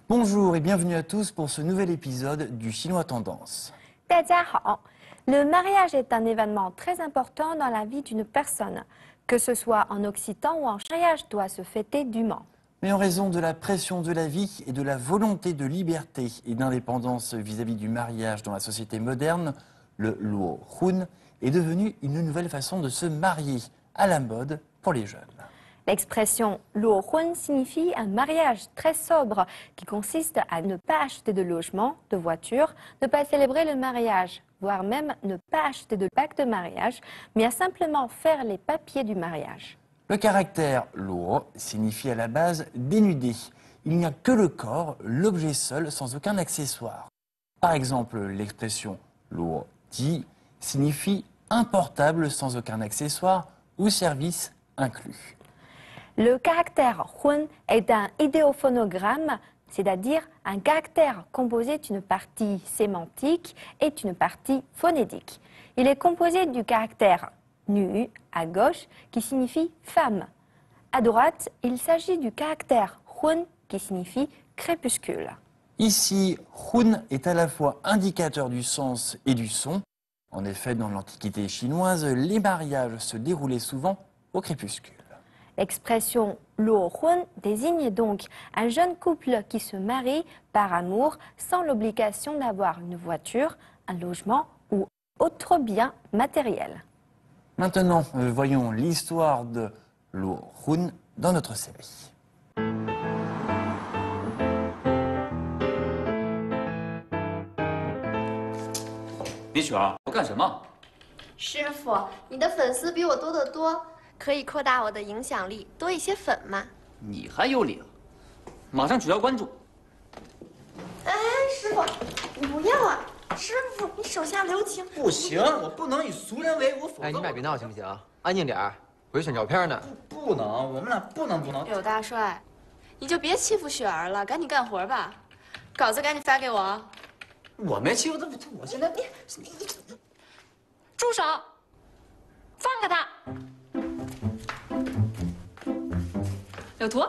Bonjour et bienvenue à tous pour ce nouvel épisode du Chinois Tendance. 大家好, le mariage est un événement très important dans la vie d'une personne. Que ce soit en occitan ou en mariage doit se fêter dûment. Mais en raison de la pression de la vie et de la volonté de liberté et d'indépendance vis-à-vis du mariage dans la société moderne, le luo hun est devenu une nouvelle façon de se marier, à la mode pour les jeunes. L'expression luo hun signifie un mariage très sobre qui consiste à ne pas acheter de logement, de voiture, ne pas célébrer le mariage, voire même ne pas acheter de bague de mariage, mais à simplement faire les papiers du mariage. Le caractère luo signifie à la base dénudé. Il n'y a que le corps, l'objet seul, sans aucun accessoire. Par exemple, l'expression luo di signifie importable sans aucun accessoire ou service inclus. Le caractère hun est un idéophonogramme, c'est-à-dire un caractère composé d'une partie sémantique et d'une partie phonétique. Il est composé du caractère nu à gauche qui signifie femme. À droite, il s'agit du caractère hun qui signifie crépuscule. Ici, hun est à la fois indicateur du sens et du son. En effet, dans l'Antiquité chinoise, les mariages se déroulaient souvent au crépuscule. L'expression luo hun désigne donc un jeune couple qui se marie par amour sans l'obligation d'avoir une voiture, un logement ou autre bien matériel. Maintenant, voyons l'histoire de luo hun dans notre série. 李雪儿，我干什么？师傅，你的粉丝比我多得多，可以扩大我的影响力，多一些粉嘛。你还有理了？马上取消关注。哎，师傅，你不要啊！师傅，你手下留情。不行，我不能以俗人为伍，否则……哎，你们俩别闹行不行？安静点儿，我这选照片呢。不能，我们俩不能。柳大帅，你就别欺负雪儿了，赶紧干活吧。稿子赶紧发给我。我没欺负他，我现在住手！放开他！柳图，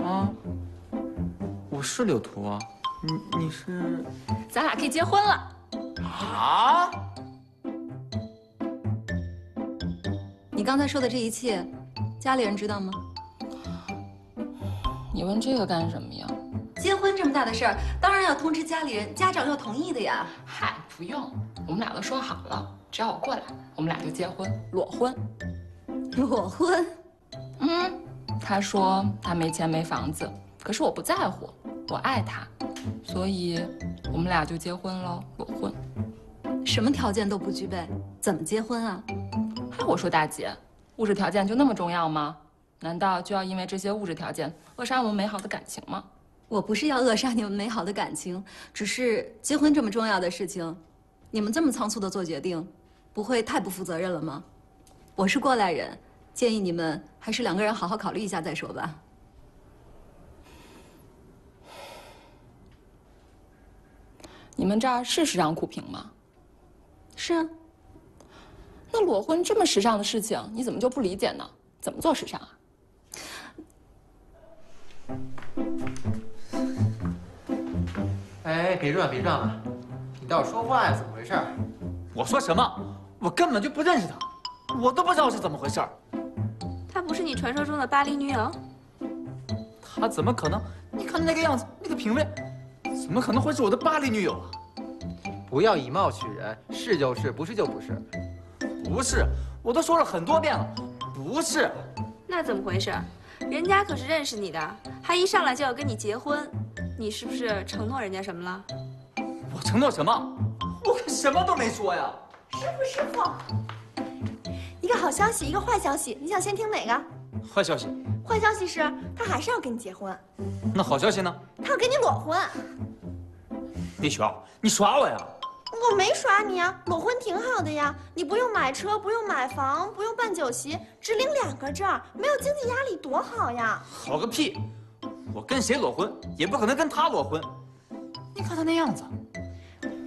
啊，我是柳图啊，你是？咱俩可以结婚了。啊？你刚才说的这一切，家里人知道吗？你问这个干什么呀？结婚这么大的事儿，当然要通知家里人，家长要同意的呀。嗨，不用，我们俩都说好了，只要我过来，我们俩就结婚，裸婚。裸婚？他说他没钱没房子，可是我不在乎，我爱他，所以我们俩就结婚喽，裸婚。什么条件都不具备，怎么结婚啊？哎，我说大姐，物质条件就那么重要吗？难道就要因为这些物质条件扼杀我们美好的感情吗？我不是要扼杀你们美好的感情，只是结婚这么重要的事情，你们这么仓促的做决定，不会太不负责任了吗？我是过来人，建议你们还是两个人好好考虑一下再说吧。你们这儿是时尚酷评吗？是啊。那裸婚这么时尚的事情，你怎么就不理解呢？怎么做时尚啊？哎，别转了，你倒是说话呀，怎么回事？我说什么？我根本就不认识他，我都不知道是怎么回事。她不是你传说中的巴黎女友？他怎么可能？你看那个样子，那个品味，怎么可能会是我的巴黎女友啊？不要以貌取人，是就是，不是就不是。不是，我都说了很多遍了，不是。那怎么回事？人家可是认识你的，还一上来就要跟你结婚，你是不是承诺人家什么了？我承诺什么？我可什么都没说呀。师傅，一个好消息，一个坏消息，你想先听哪个？坏消息。坏消息是他还是要跟你结婚，那好消息呢？他要跟你裸婚。丽雪儿，你耍我呀？我没耍你呀，裸婚挺好的呀，你不用买车，不用买房，不用办酒席，只领2个证，没有经济压力，多好呀！好个屁！我跟谁裸婚，也不可能跟他裸婚。你看他那样子，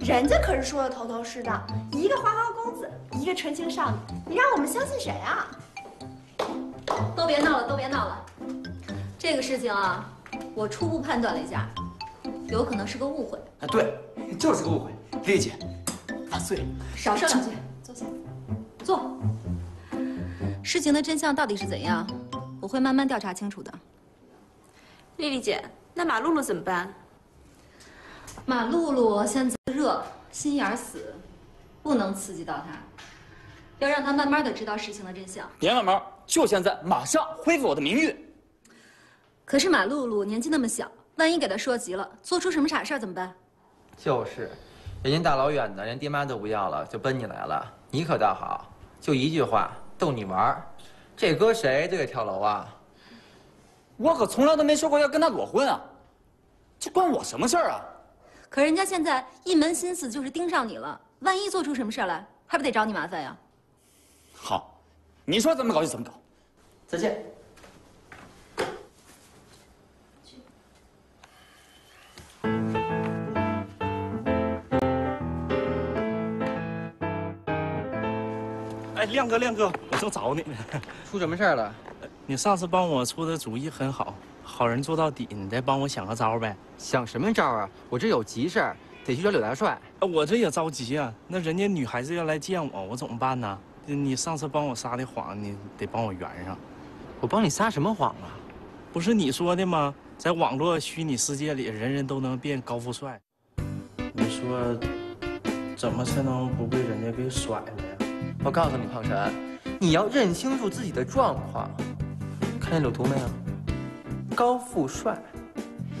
人家可是说的头头是道，一个花花公子，一个纯情少女，你让我们相信谁啊？都别闹了，都别闹了。这个事情啊，我初步判断了一下，有可能是个误会。啊，对，就是个误会。丽丽姐，万岁！少说两句，坐下，坐。事情的真相到底是怎样，我会慢慢调查清楚的。丽丽姐，那马露露怎么办？马露露现在热，心眼儿死，不能刺激到她，要让她慢慢的知道事情的真相。别慢慢，就现在，马上恢复我的名誉。可是马露露年纪那么小，万一给她说急了，做出什么傻事儿怎么办？就是，人家大老远的，连爹妈都不要了，就奔你来了。你可倒好，就一句话，逗你玩儿。这搁谁就得跳楼啊！我可从来都没说过要跟他裸婚啊，这关我什么事儿啊？可人家现在一门心思就是盯上你了，万一做出什么事儿来，还不得找你麻烦呀？好，你说怎么搞就怎么搞。再见。哎，亮哥，亮哥，我正找你呢。出什么事儿了？你上次帮我出的主意很好，好人做到底，你再帮我想个招呗。想什么招啊？我这有急事儿，得去找柳大帅。我这也着急啊，那人家女孩子要来见我，我怎么办呢？你上次帮我撒的谎，你得帮我圆上。我帮你撒什么谎啊？不是你说的吗？在网络虚拟世界里，人人都能变高富帅。你说，怎么才能不被人家给甩了呀？我告诉你，胖晨，你要认清楚自己的状况。看见柳图没有？高富帅，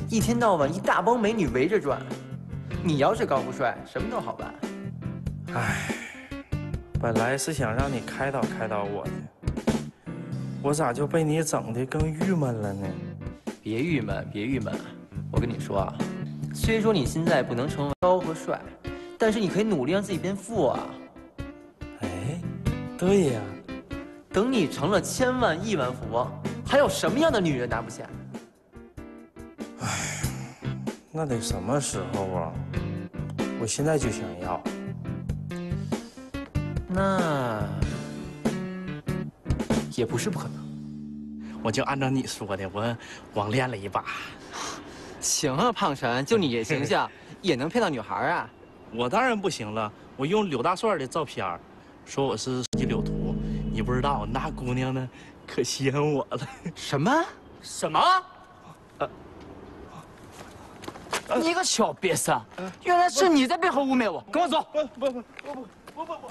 一天到晚一大帮美女围着转。你要是高富帅，什么都好办。唉，本来是想让你开导开导我的，我咋就被你整的更郁闷了呢？别郁闷，别郁闷。我跟你说啊，虽说你现在不能成为高和帅，但是你可以努力让自己变富啊。哎，对呀，等你成了千万亿万富翁，还有什么样的女人拿不下？唉，那得什么时候啊？我现在就想要。那也不是不可能。我就按照你说的，我网练了一把。行啊，胖晨，就你这形象，也能骗到女孩啊？我当然不行了，我用柳大帅的照片，说我是柳图，你不知道那姑娘呢，可稀罕我了。什么？什么？你个小瘪三，原来是你在背后污蔑我！跟我走！不，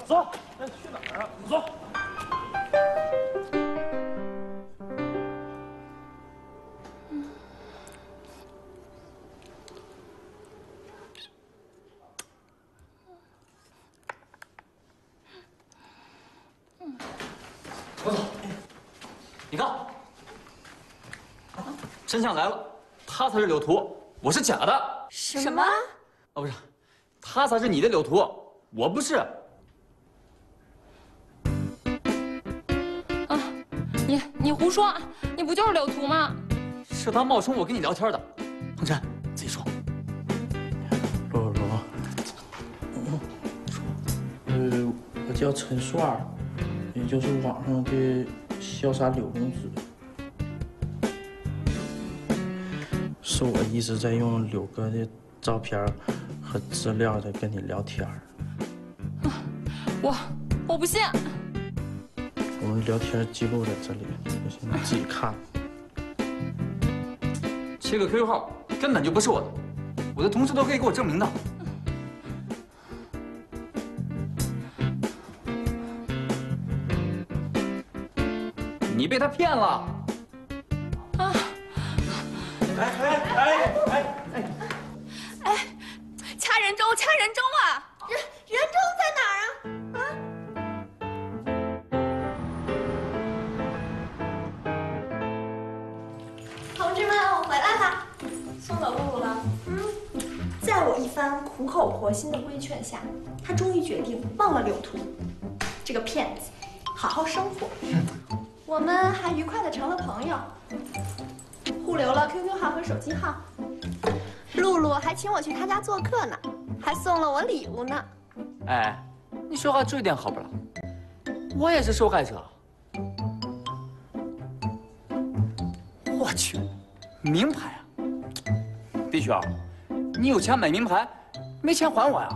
走，去哪儿啊？走。我走。你看，真相来了，他才是柳图，我是假的。什么？哦，不是，他才是你的柳图，我不是。啊，你胡说，你不就是柳图吗？是他冒充我跟你聊天的，彭晨，自己说。罗，我叫陈帅，也就是网上的潇洒柳公子。是我一直在用柳哥的照片和资料在跟你聊天。我不信。我们聊天记录在这里，你自己看。这个 QQ 号根本就不是我的，我的同事都可以给我证明的。你被他骗了。啊！掐人中啊！人中在哪儿啊？同志们，我回来了，送走露露了。在我一番苦口婆心的规劝下，他终于决定忘了柳图这个骗子，好好生活。我们还愉快的成了朋友，互留了 QQ 号和手机号。露露还请我去他家做客呢，还送了我礼物呢。哎，你说话注意点好不啦？我也是受害者。我去，名牌啊！李雪儿，你有钱买名牌，没钱还我呀？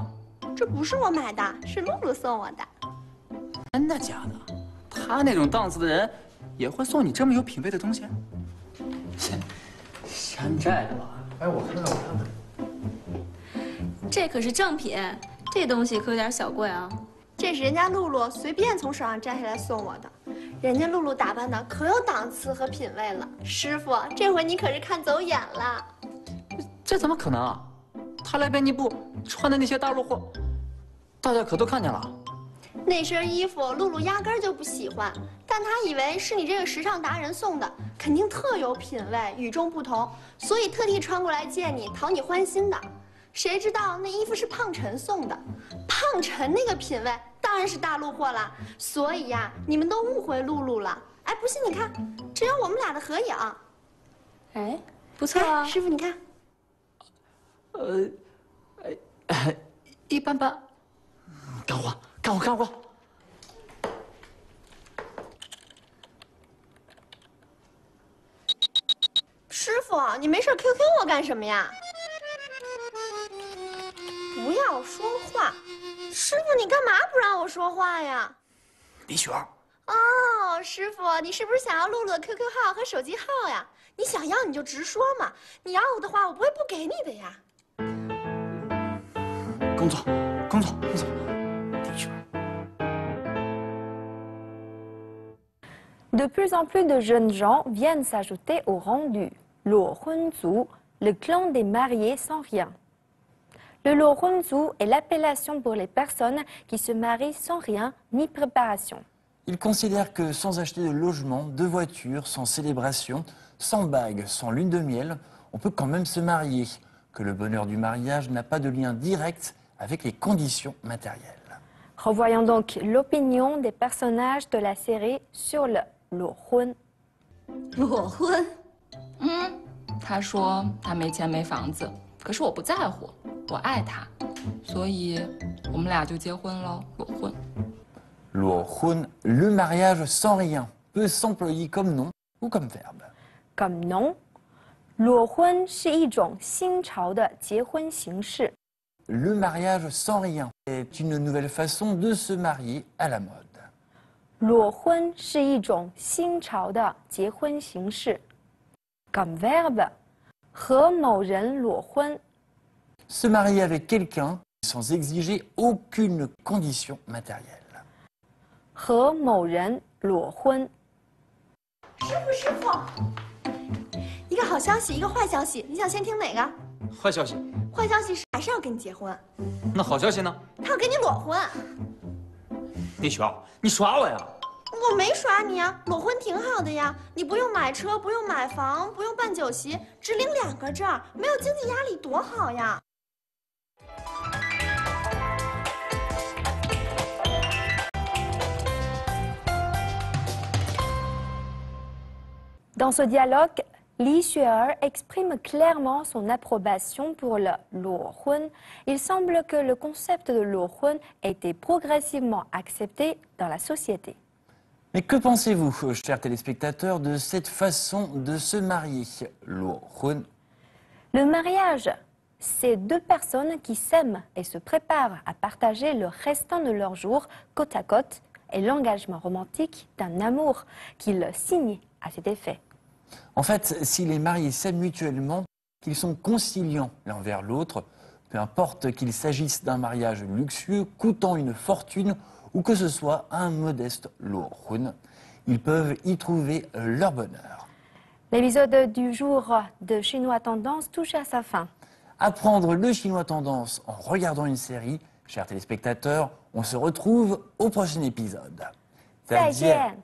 这不是我买的，是露露送我的。真的假的？他那种档次的人，也会送你这么有品位的东西？山寨的吧？哎，我看看，我看看。这可是正品，这东西可有点小贵啊。这是人家露露随便从手上摘下来送我的，人家露露打扮的可有档次和品位了。师傅，这回你可是看走眼了。这怎么可能啊？他来编辑部穿的那些大陆货，大家可都看见了。那身衣服露露压根儿就不喜欢，但她以为是你这个时尚达人送的，肯定特有品位，与众不同，所以特地穿过来见你，讨你欢心的。谁知道那衣服是胖晨送的，胖晨那个品位当然是大陆货啦。所以呀，你们都误会露露了。哎，不信你看，这有我们俩的合影。哎，不错啊，师傅你看。一般般。干活，干活，干活。师傅，你没事 QQ 我干什么呀？不要说话！师傅，你干嘛不让我说话呀？李雪儿。哦，师傅，你是不是想要露露的 QQ 号和手机号呀？你想要你就直说嘛，你要的话我不会不给你的呀。工作，工作，工作。李雪儿。De plus en plus de jeunes gens viennent s'ajouter au rang du Lohunzu, le clan des mariés sans rien. Le Lohunzu est l'appellation pour les personnes qui se marient sans rien ni préparation. Ils considèrent que sans acheter de logement, de voiture, sans célébration, sans bague, sans lune de miel, on peut quand même se marier, que le bonheur du mariage n'a pas de lien direct avec les conditions matérielles. Revoyons donc l'opinion des personnages de la série sur le Lohun. 裸婚？他说他没钱没房子，可是我不在乎，我爱他，所以我们俩就结婚了，裸婚。Lohun, le mariage sans rien, peut s'employer comme nom ou comme verbe. Comme nom, 裸婚是一种新潮的结婚形式。Le mariage sans rien est une nouvelle façon de se marier à la mode. 裸婚是一种新潮的结婚形式。Comme verbe, 和某人裸婚。Se marier avec quelqu'un sans exiger aucune condition matérielle. 和某人裸婚。师傅，一个好消息，一个坏消息，你想先听哪个？坏消息。坏消息是还是要跟你结婚。那好消息呢？他要跟你裸婚。李雪儿，你耍我呀？我没耍你呀，裸婚挺好的呀，你不用买车，不用买房，不用办酒席，只领2个证，没有经济压力，多好呀！ Dans ce dialogue, Li Xuer exprime clairement son approbation pour le Lohun. Il semble que le concept de Lohun a été progressivement accepté dans la société. Mais que pensez-vous, chers téléspectateurs, de cette façon de se marier, Lohun? Le mariage, c'est deux personnes qui s'aiment et se préparent à partager le restant de leur jour côte à côte et l'engagement romantique d'un amour qu'ils signent à cet effet. En fait, si les mariés s'aiment mutuellement, qu'ils sont conciliants l'un vers l'autre, peu importe qu'il s'agisse d'un mariage luxueux coûtant une fortune ou que ce soit un modeste Lohun, ils peuvent y trouver leur bonheur. L'épisode du jour de Chinois Tendance touche à sa fin. Apprendre le chinois tendance en regardant une série, chers téléspectateurs, on se retrouve au prochain épisode. 再见。